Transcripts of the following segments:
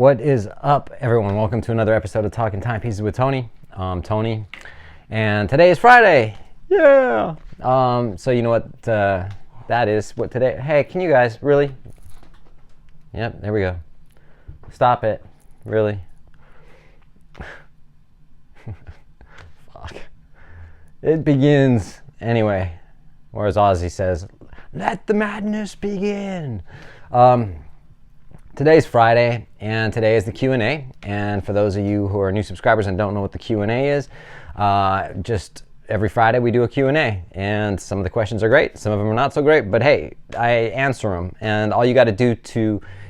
What is up, everyone? Welcome to another episode of Talking Timepieces with Tony. I'm Tony, and today is Friday. Yeah. So you know what that is? What today? Hey, can you guys really? Yep. There we go. Stop it. Really? Fuck. It begins anyway. Or as Ozzy says, "Let the madness begin." Today's Friday, and today is the Q&A. And for those of you who are new subscribers and don't know what the Q&A is, just every Friday we do a Q&A. And some of the questions are great, some of them are not so great, but hey, I answer them. And all you got to do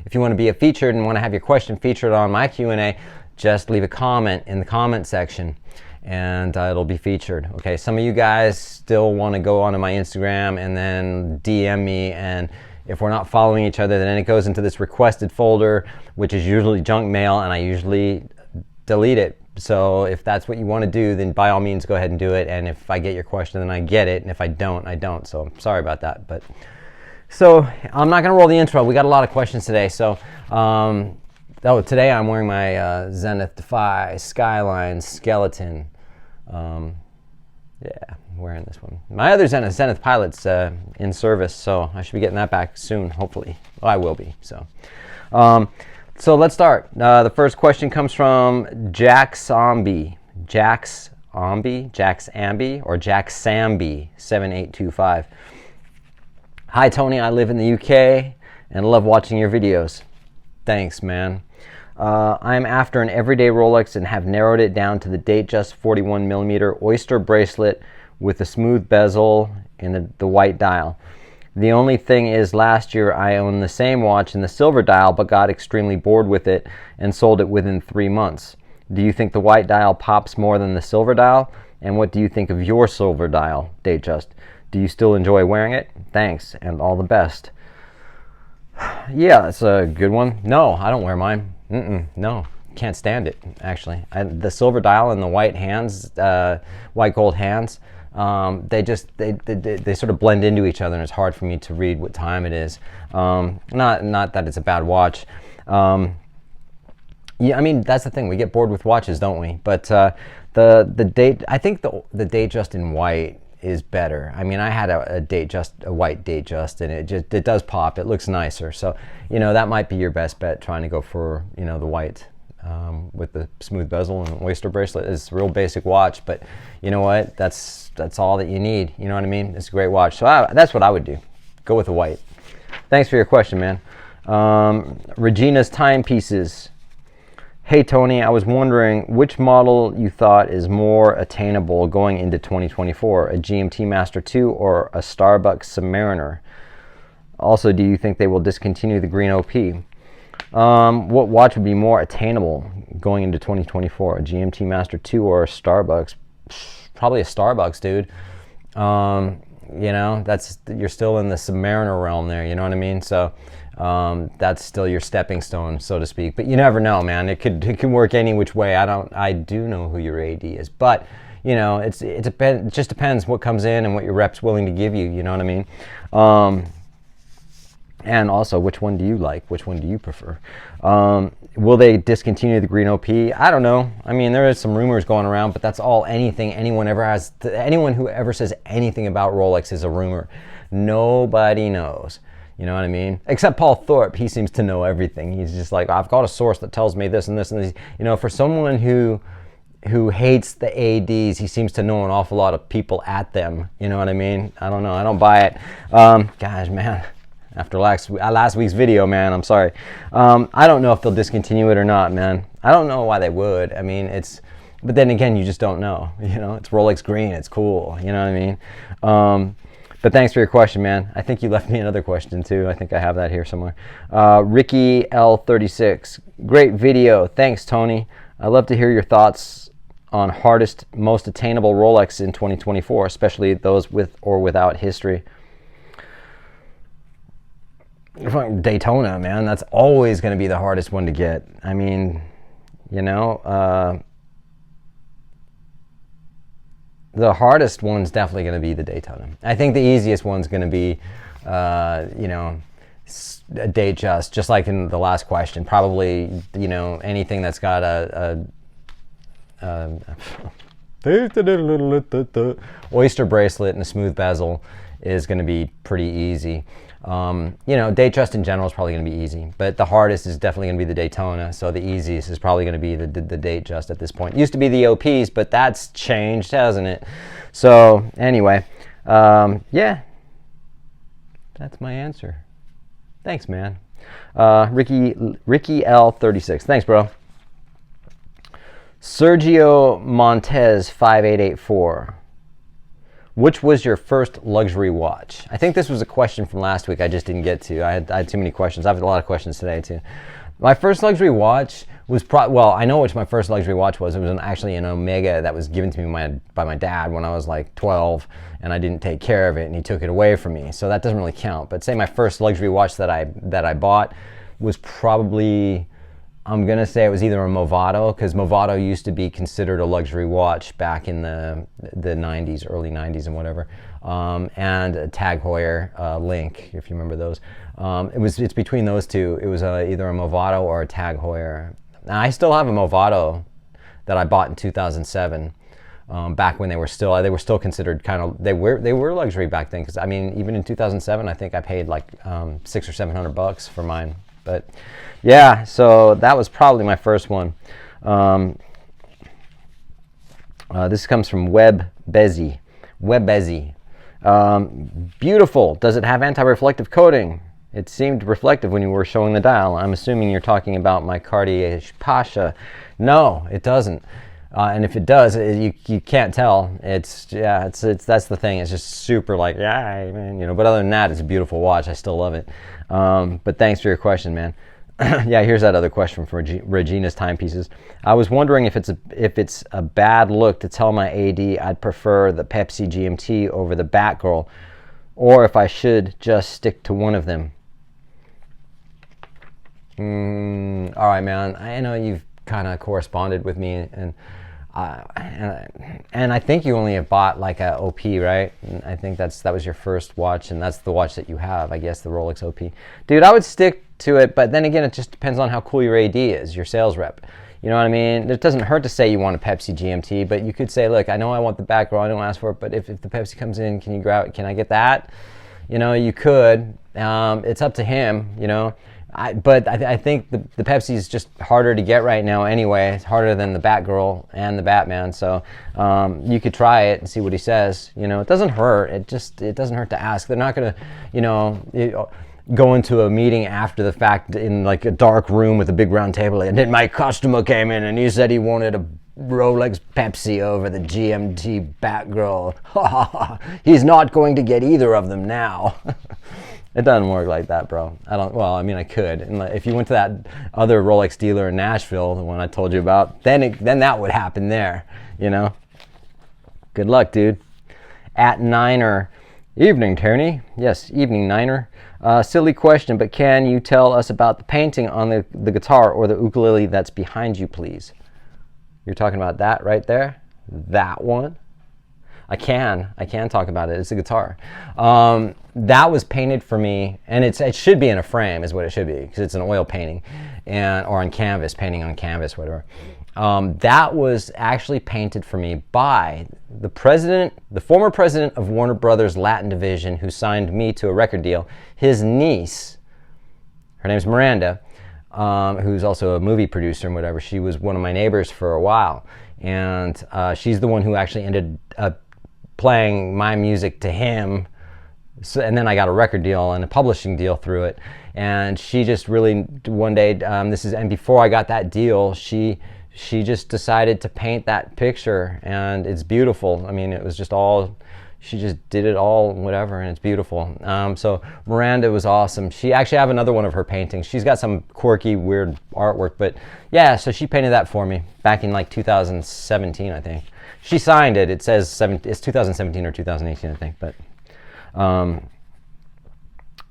if you want to be featured and want to have your question featured on my Q&A, just leave a comment in the comment section, and it'll be featured. Okay, some of you guys still want to go onto my Instagram and then DM me, and if we're not following each other, then it goes into this requested folder, which is usually junk mail, and I usually delete it. So if that's what you want to do, then by all means go ahead and do it. And if I get your question, then I get it. And if I don't, I don't. So I'm sorry about that. But so I'm not going to roll the intro. We got a lot of questions today. So today I'm wearing my Zenith Defy Skyline Skeleton. Yeah, I'm wearing this one. My other Zenith Pilot's in service, so I should be getting that back soon, hopefully. Well, I will be. So let's start. The first question comes from Jack Sambi, or Jack Sambi 7825. Hi Tony, I live in the UK and love watching your videos. Thanks, man. I'm after an everyday Rolex and have narrowed it down to the Datejust 41mm Oyster bracelet with a smooth bezel and the white dial. The only thing is, last year I owned the same watch in the silver dial but got extremely bored with it and sold it within 3 months. Do you think the white dial pops more than the silver dial? And what do you think of your silver dial Datejust? Do you still enjoy wearing it? Thanks, and all the best. Yeah, that's a good one. No, I don't wear mine. No, can't stand it, actually. The silver dial and the white hands, white gold hands, they sort of blend into each other, and it's hard for me to read what time it is. Not that it's a bad watch. Yeah, I mean, that's the thing. We get bored with watches, don't we? But I think the Datejust in white is better. I mean, I had a white Datejust, and it does pop. It looks nicer. So, that might be your best bet, trying to go for, the white with the smooth bezel and oyster bracelet. It's a real basic watch, but you know what? That's all that you need. You know what I mean? It's a great watch. So that's what I would do. Go with the white. Thanks for your question, man. Regina's Timepieces. Hey Tony, I was wondering which model you thought is more attainable going into 2024, a GMT Master 2 or a Starbucks Submariner? Also, do you think they will discontinue the green OP? What watch would be more attainable going into 2024, a GMT Master 2 or a Starbucks? Probably a Starbucks, dude. You're still in the Submariner realm there, you know what I mean? So that's still your stepping stone, so to speak. But you never know, man. It could work any which way. I do know who your AD is, but it just depends what comes in and what your rep's willing to give you. You know what I mean? And also, which one do you like? Which one do you prefer? Will they discontinue the green OP? I don't know. I mean, there is some rumors going around, but that's all anyone who ever says anything about Rolex is a rumor. Nobody knows. You know what I mean? Except Paul Thorpe. He seems to know everything. He's just like, I've got a source that tells me this and this and this. For someone who hates the ADs, he seems to know an awful lot of people at them. You know what I mean? I don't know. I don't buy it. Gosh, man. After last week's video, man, I'm sorry. I don't know if they'll discontinue it or not, man. I don't know why they would. I mean, but then again, you just don't know. It's Rolex green. It's cool. You know what I mean? But thanks for your question, man. I think you left me another question, too. I think I have that here somewhere. Ricky L36. Great video. Thanks, Tony. I'd love to hear your thoughts on hardest, most attainable Rolex in 2024, especially those with or without history. Daytona, man. That's always going to be the hardest one to get. I mean, the hardest one's definitely going to be the Daytona. I think the easiest one's going to be, date just like in the last question. Probably, you know, anything that's got a oyster bracelet and a smooth bezel is going to be pretty easy. You know, date just in general is probably going to be easy, but the hardest is definitely going to be the Daytona. So the easiest is probably going to be the date just at this point. Used to be the OPs, but that's changed, hasn't it? So anyway, yeah, that's my answer. Thanks, man. Ricky L36. Thanks, bro. Sergio Montez 5884. Which was your first luxury watch? I think this was a question from last week I just didn't get to. I had too many questions. I have a lot of questions today too. My first luxury watch was well, I know which my first luxury watch was. It was actually an Omega that was given to me by my dad when I was like 12, and I didn't take care of it, and he took it away from me. So that doesn't really count. But say my first luxury watch that I bought was probably, I'm going to say it was either a Movado, because Movado used to be considered a luxury watch back in the 90s, early 90s and whatever, and a Tag Heuer Link, if you remember those. It's between those two. It was either a Movado or a Tag Heuer. Now, I still have a Movado that I bought in 2007, back when they were still considered kind of, they were luxury back then, because I mean, even in 2007, I think I paid like $600 or $700 for mine. But yeah, so that was probably my first one. This comes from Web Bezzy. Beautiful. Does it have anti-reflective coating? It seemed reflective when you were showing the dial. I'm assuming you're talking about my Cartier Pasha. No, it doesn't. And if it does, you can't tell. It's that's the thing. It's just super like, yeah, man, you know. But other than that, it's a beautiful watch. I still love it. But thanks for your question, man. Yeah, here's that other question from Regina's Timepieces. I was wondering if it's a bad look to tell my AD I'd prefer the Pepsi GMT over the Batgirl, or if I should just stick to one of them. All right, man. I know you've kind of corresponded with me, and I think you only have bought like a OP, right? And I think that was your first watch, and that's the watch that you have, I guess, the Rolex OP. Dude, I would stick to it, but then again, it just depends on how cool your AD is, your sales rep. You know what I mean? It doesn't hurt to say you want a Pepsi GMT, but you could say, look, I know I want the Batgirl, I don't ask for it, but if the Pepsi comes in, can I get that? You know, you could. It's up to him, you know. But I think the Pepsi is just harder to get right now anyway. It's harder than the Batgirl and the Batman. So you could try it and see what he says. You know, it doesn't hurt. It doesn't hurt to ask. They're not going to, you know, go into a meeting after the fact in like a dark room with a big round table. And then my customer came in and he said he wanted a Rolex Pepsi over the GMT Batgirl. He's not going to get either of them now. It doesn't work like that, bro. I mean, I could. And if you went to that other Rolex dealer in Nashville, the one I told you about, then that would happen there, you know? Good luck, dude. At Niner. Evening, Tony. Yes, evening, Niner. Silly question, but can you tell us about the painting on the guitar or the ukulele that's behind you, please? You're talking about that right there? That one? I can talk about it. It's a guitar. That was painted for me, and it should be in a frame, is what it should be, because it's an oil painting, or on canvas, painting on canvas, whatever. That was actually painted for me by the former president of Warner Brothers Latin Division, who signed me to a record deal. His niece, her name's Miranda, who's also a movie producer and whatever. She was one of my neighbors for a while, and she's the one who actually ended up playing my music to him. So, and then I got a record deal and a publishing deal through it. And she just really, one day, and before I got that deal, she just decided to paint that picture, and it's beautiful. I mean, it was just all, she just did it all, whatever, and it's beautiful. So Miranda was awesome. She actually, I have another one of her paintings. She's got some quirky, weird artwork, but yeah, so she painted that for me back in like 2017, I think. She signed it. It says it's 2017 or 2018, I think. But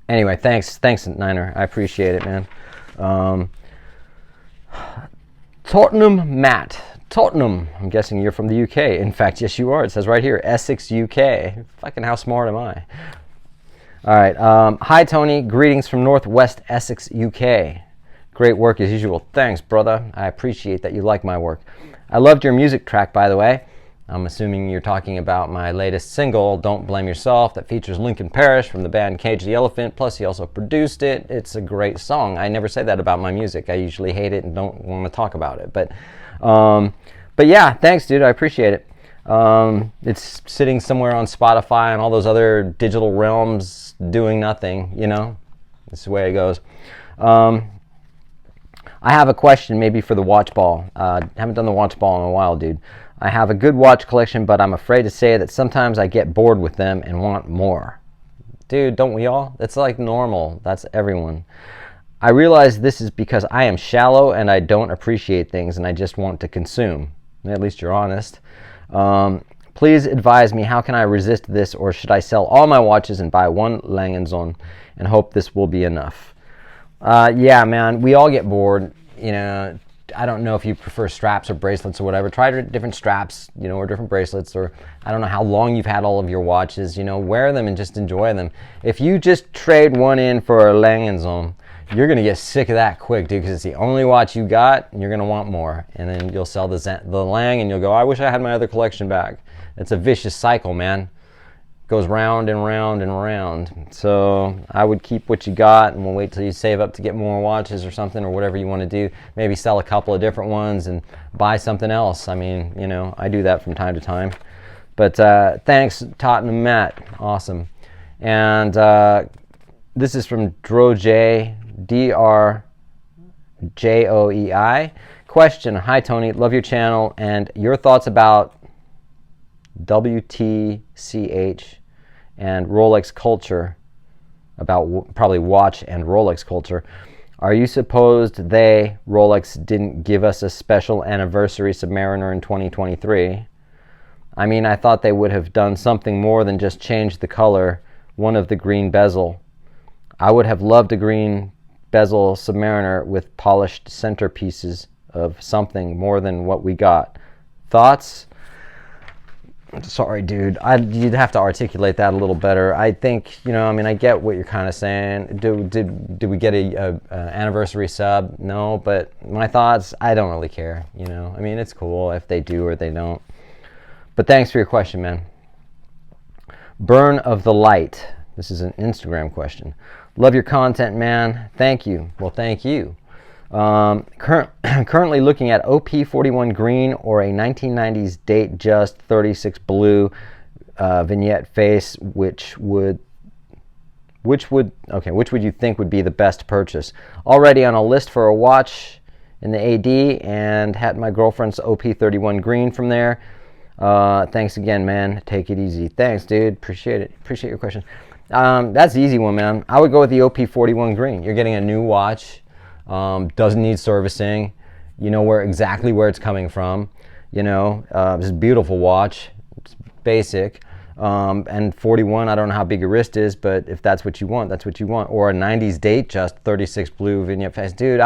anyway, thanks, Niner. I appreciate it, man. Tottenham Matt. Tottenham. I'm guessing you're from the UK. In fact, yes, you are. It says right here, Essex, UK. Fucking how smart am I? All right. Hi, Tony. Greetings from Northwest Essex, UK. Great work as usual. Thanks, brother. I appreciate that you like my work. I loved your music track, by the way. I'm assuming you're talking about my latest single, Don't Blame Yourself, that features Lincoln Parrish from the band Cage the Elephant, plus he also produced it. It's a great song. I never say that about my music. I usually hate it and don't want to talk about it. But yeah, thanks, dude. I appreciate it. It's sitting somewhere on Spotify and all those other digital realms doing nothing, you know? That's the way it goes. I have a question maybe for the watch ball. Haven't done the watch ball in a while, dude. I have a good watch collection, but I'm afraid to say that sometimes I get bored with them and want more. Dude, don't we all? It's like normal. That's everyone. I realize this is because I am shallow and I don't appreciate things and I just want to consume. At least you're honest. Please advise me, how can I resist this, or should I sell all my watches and buy one Langenzoon and hope this will be enough? Yeah, man, we all get bored. You know, I don't know if you prefer straps or bracelets or whatever. Try different straps, you know, or different bracelets, or I don't know how long you've had all of your watches. You know, wear them and just enjoy them. If you just trade one in for a Langenzoon, you're going to get sick of that quick, dude, because it's the only watch you got, and you're going to want more. And then you'll sell the Lang, and you'll go, I wish I had my other collection back. It's a vicious cycle, man. It goes round and round and round. So I would keep what you got, and we'll wait till you save up to get more watches or something, or whatever you want to do. Maybe sell a couple of different ones and buy something else. I mean, you know, I do that from time to time. But thanks, Tottenham Matt. Awesome. And this is from Droje. DRJOEI. Question. Hi, Tony. Love your channel and your thoughts about WTCH and Rolex culture, about probably watch and Rolex culture. Are you supposed Rolex didn't give us a special anniversary Submariner in 2023? I mean, I thought they would have done something more than just change the color, one of the green bezel. I would have loved a green bezel Submariner with polished centerpieces of something more than what we got. Thoughts? Sorry, dude. You'd have to articulate that a little better. I think, you know, I mean, I get what you're kind of saying. Did we get a anniversary sub? No, but my thoughts, I don't really care, you know. I mean, it's cool if they do or they don't. But thanks for your question, man. Burn of the Light. This is an Instagram question. Love your content, man. Thank you. Well, thank you. Currently looking at OP41 green or a 1990s date just 36 blue vignette face. Which would you think would be the best purchase? Already on a list for a watch in the AD and had my girlfriend's OP31 green from there. Thanks again, man. Take it easy. Thanks, dude. Appreciate it. Appreciate your question. That's the easy one, man. I would go with the OP41 green. You're getting a new watch, doesn't need servicing. You know exactly where it's coming from. You know, it's a beautiful watch. It's basic. And 41, I don't know how big your wrist is, but if that's what you want, that's what you want. Or a 90s date, just 36 blue vignette face. Dude,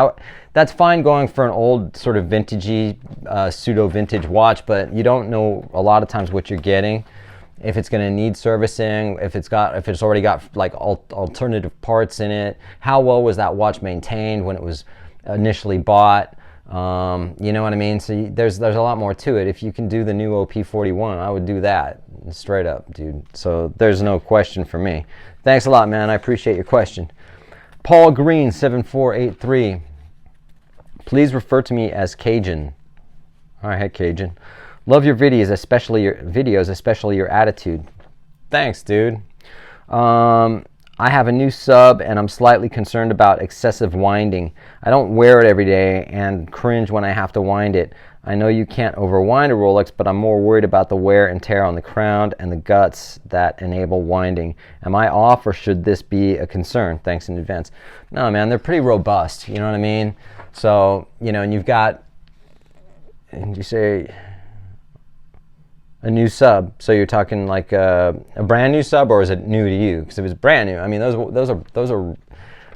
that's fine going for an old sort of vintagey, pseudo-vintage watch, but you don't know a lot of times what you're getting. If it's going to need servicing, if it's already got like alternative parts in it, how well was that watch maintained when it was initially bought? You know what I mean? So there's a lot more to it. If you can do the new OP41, I would do that straight up, dude. So there's no question for me. Thanks a lot, man. I appreciate your question. Paul Green 7483. Please refer to me as Cajun. All right, Cajun. Love your videos, especially your attitude. Thanks, dude. I have a new sub and I'm slightly concerned about excessive winding. I don't wear it every day and cringe when I have to wind it. I know you can't overwind a Rolex, but I'm more worried about the wear and tear on the crown and the guts that enable winding. Am I off, or should this be a concern? Thanks in advance. No, man, they're pretty robust. You know what I mean? So, you know, and you've got, and you say a new sub, so you're talking like a brand new sub, or is it new to you? Because if it's brand new, I mean, those are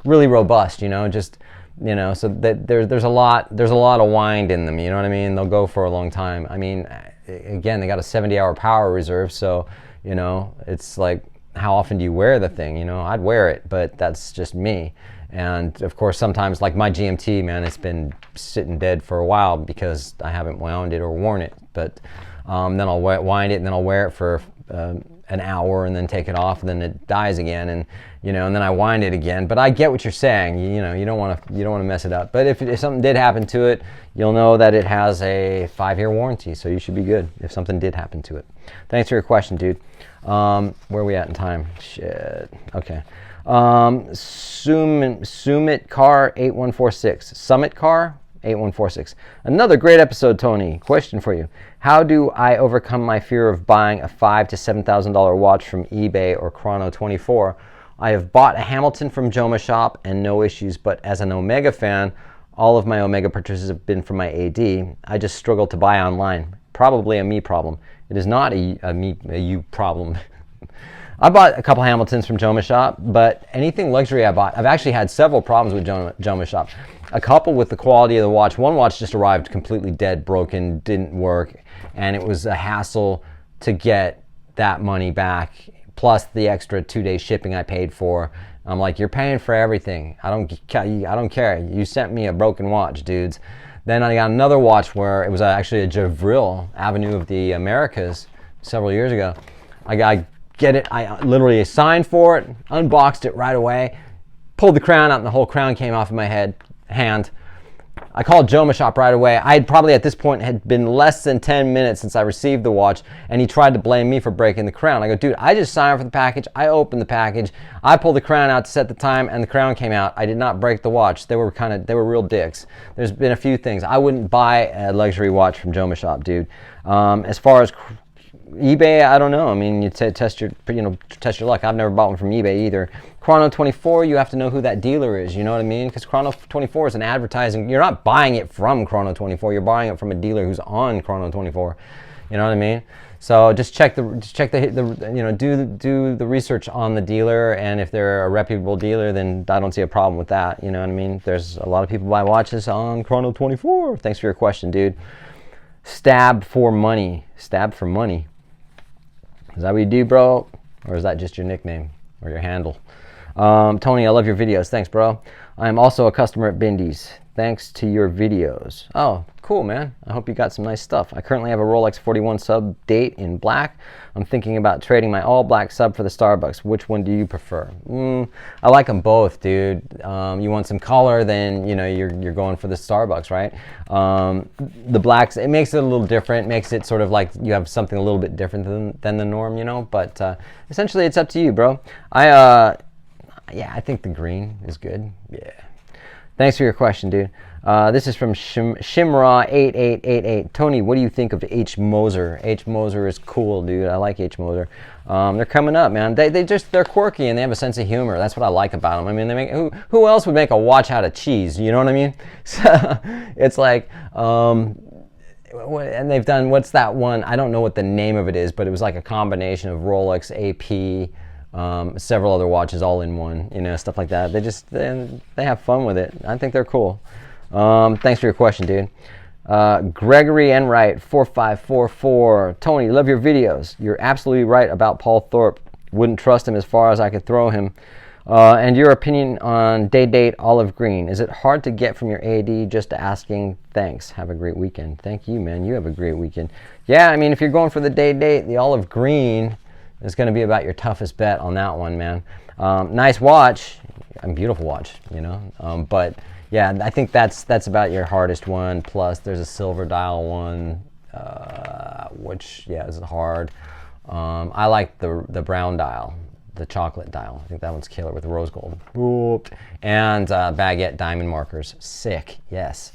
really robust, you know. Just, you know, so that there's a lot of wind in them, you know what I mean? They'll go for a long time. I mean, again, they got a 70-hour power reserve, so, you know, it's like how often do you wear the thing? You know, I'd wear it, but that's just me. And of course, sometimes, like my GMT, man, it's been sitting dead for a while because I haven't wound it or worn it. But then I'll wind it, and then I'll wear it for an hour, and then take it off, and then it dies again, and you know, and then I wind it again. But I get what you're saying. You know, you don't want to mess it up. But if something did happen to it, you'll know that it has a 5-year warranty, so you should be good if something did happen to it. Thanks for your question, dude. Where are we at in time? Shit. Okay. Summit Car 8146. Summit Car 8146. Another great episode, Tony. Question for you. How do I overcome my fear of buying a $5,000 to $7,000 watch from eBay or Chrono24? I have bought a Hamilton from Joma Shop and no issues, but as an Omega fan, all of my Omega purchases have been from my AD. I just struggle to buy online. Probably a me problem. It is not a you problem. I bought a couple Hamiltons from Joma Shop, but anything luxury I bought, I've actually had several problems with Joma Shop. A couple with the quality of the watch. One watch just arrived completely dead, broken, didn't work, and it was a hassle to get that money back, plus the extra 2-day shipping I paid for. I'm like, you're paying for everything. I don't care. You sent me a broken watch, dudes. Then I got another watch where it was actually a Javril, Avenue of the Americas, several years ago. I get it. I literally signed for it, unboxed it right away, pulled the crown out, and the whole crown came off of my hand. I called Joma Shop right away. I had probably at this point had been less than 10 minutes since I received the watch, and he tried to blame me for breaking the crown. I go, dude, I just signed for the package. I opened the package. I pulled the crown out to set the time, and the crown came out. I did not break the watch. They were real dicks. There's been a few things. I wouldn't buy a luxury watch from Joma Shop, dude. As far as eBay, I don't know. I mean, you test your luck. I've never bought one from eBay either. Chrono24, you have to know who that dealer is. You know what I mean? Because Chrono24 is an advertising. You're not buying it from Chrono24. You're buying it from a dealer who's on Chrono24. You know what I mean? So just check the do the research on the dealer, and if they're a reputable dealer, then I don't see a problem with that. You know what I mean? There's a lot of people buy watches on Chrono24. Thanks for your question, dude. Stab for money. Stab for money. Is that what you do, bro? Or is that just your nickname or your handle? Tony, I love your videos. Thanks, bro. I am also a customer at Bindy's. Thanks to your videos. Oh, cool, man. I hope you got some nice stuff. I currently have a Rolex 41 sub date in black. I'm thinking about trading my all black sub for the Starbucks. Which one do you prefer? I like them both, dude. You want some color, then you're going for the Starbucks, right? The blacks, it makes it a little different. Makes it sort of like you have something a little bit different than the norm, But essentially, it's up to you, bro. I think the green is good. Yeah. Thanks for your question, dude. This is from Shimra8888. Tony, what do you think of H. Moser? H. Moser is cool, dude. I like H. Moser. They're coming up, man. They're quirky and they have a sense of humor. That's what I like about them. I mean, who else would make a watch out of cheese? You know what I mean? So it's like, and they've done, what's that one? I don't know what the name of it is, but it was like a combination of Rolex, AP, several other watches all in one, stuff like that. They have fun with it. I think they're cool. Thanks for your question, dude. Gregory Enright 4544. Tony, love your videos. You're absolutely right about Paul Thorpe. Wouldn't trust him as far as I could throw him. And your opinion on Day-Date Olive Green. Is it hard to get from your AD? Just asking. Thanks. Have a great weekend. Thank you, man. You have a great weekend. Yeah, I mean, if you're going for the Day-Date, the Olive Green is going to be about your toughest bet on that one, man. Nice watch. A beautiful watch, But yeah, I think that's about your hardest one. Plus, there's a silver dial one, which is hard. I like the brown dial, the chocolate dial. I think that one's killer with rose gold. And baguette diamond markers. Sick. Yes.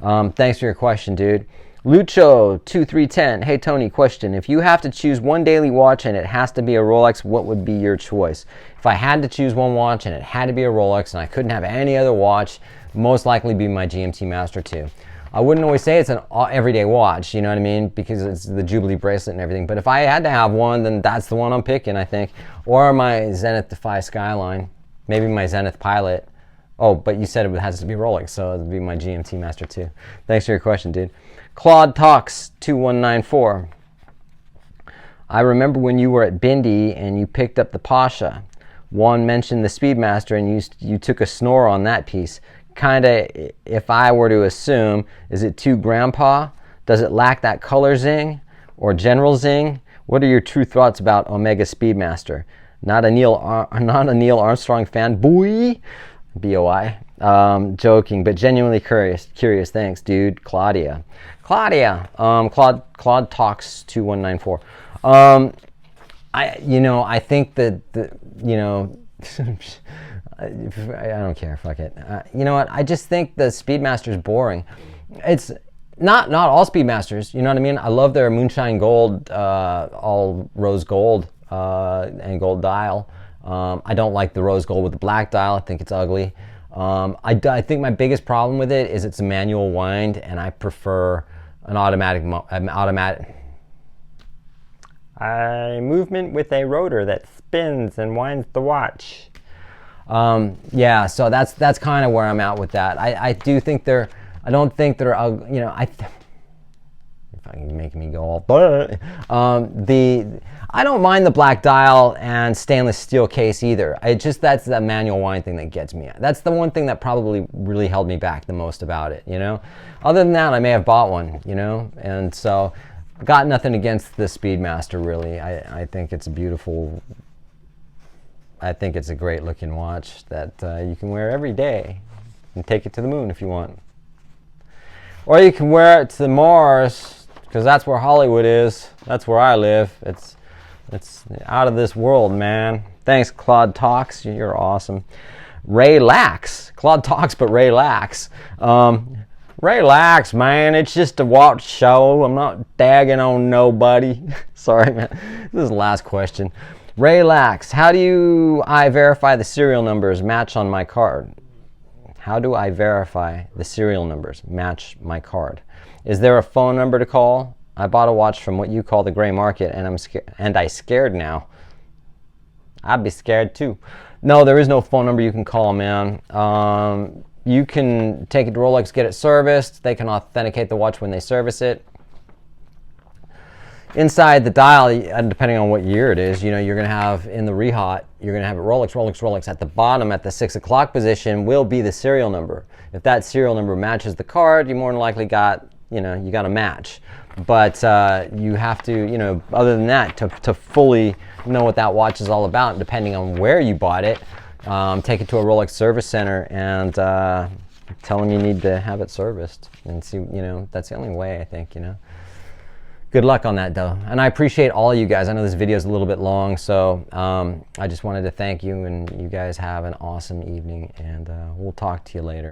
Thanks for your question, dude. Lucho2310. Hey Tony, question. If you have to choose one daily watch and it has to be a Rolex, what would be your choice? If I had to choose one watch and it had to be a Rolex and I couldn't have any other watch, most likely be my GMT Master 2. I wouldn't always say it's an everyday watch, you know what I mean? Because it's the Jubilee bracelet and everything. But if I had to have one, then that's the one I'm picking, I think. Or my Zenith Defy Skyline. Maybe my Zenith Pilot. Oh, but you said it has to be Rolex, so it would be my GMT Master 2. Thanks for your question, dude. Claude Talks 2194. I remember when you were at Bindi and you picked up the Pasha. One mentioned the Speedmaster and you took a snore on that piece. Kinda, if I were to assume, is it too grandpa? Does it lack that color zing or general zing? What are your true thoughts about Omega Speedmaster? Not a Neil Armstrong fan, boy. B-O-I. Joking, but genuinely curious. Thanks, dude. Claudia, Claude Talks 2194. I think that I don't care. Fuck it. You know what? I just think the Speedmaster's boring. It's not all Speedmasters. You know what I mean? I love their Moonshine Gold, all rose gold and gold dial. I don't like the rose gold with the black dial. I think it's ugly. I think my biggest problem with it is it's a manual wind, and I prefer an automatic movement with a rotor that spins and winds the watch. Yeah, so that's kind of where I'm at with that. I do think I don't think they're fucking making me go all I don't mind the black dial and stainless steel case either. That's that manual wind thing that gets me. That's the one thing that probably really held me back the most about it, you know? Other than that, I may have bought one, you know? And so, got nothing against the Speedmaster, really. I think it's a beautiful... I think it's a great looking watch that you can wear every day and take it to the moon if you want. Or you can wear it to Mars, because that's where Hollywood is. That's where I live. It's out of this world, man. Thanks, Claude Talks. You're awesome. Ray Lax. Claude Talks, but Ray Lax. Ray Lax, man. It's just a watch show. I'm not dagging on nobody. Sorry, man. This is the last question. Ray Lax. How do I verify the serial numbers match on my card? How do I verify the serial numbers match my card? Is there a phone number to call? I bought a watch from what you call the gray market, and I'm scared now. I'd be scared too. No, there is no phone number you can call, man. You can take it to Rolex, get it serviced. They can authenticate the watch when they service it. Inside the dial, depending on what year it is, you know, you're going to have in the rehot, you're going to have it Rolex. At the bottom, at the 6 o'clock position, will be the serial number. If that serial number matches the card, you more than likely got, you got a match. But you have to, other than that, to fully know what that watch is all about, depending on where you bought it, take it to a Rolex service center and tell them you need to have it serviced. And see, that's the only way, I think, Good luck on that, though. And I appreciate all you guys. I know this video is a little bit long, so I just wanted to thank you, and you guys have an awesome evening, and we'll talk to you later.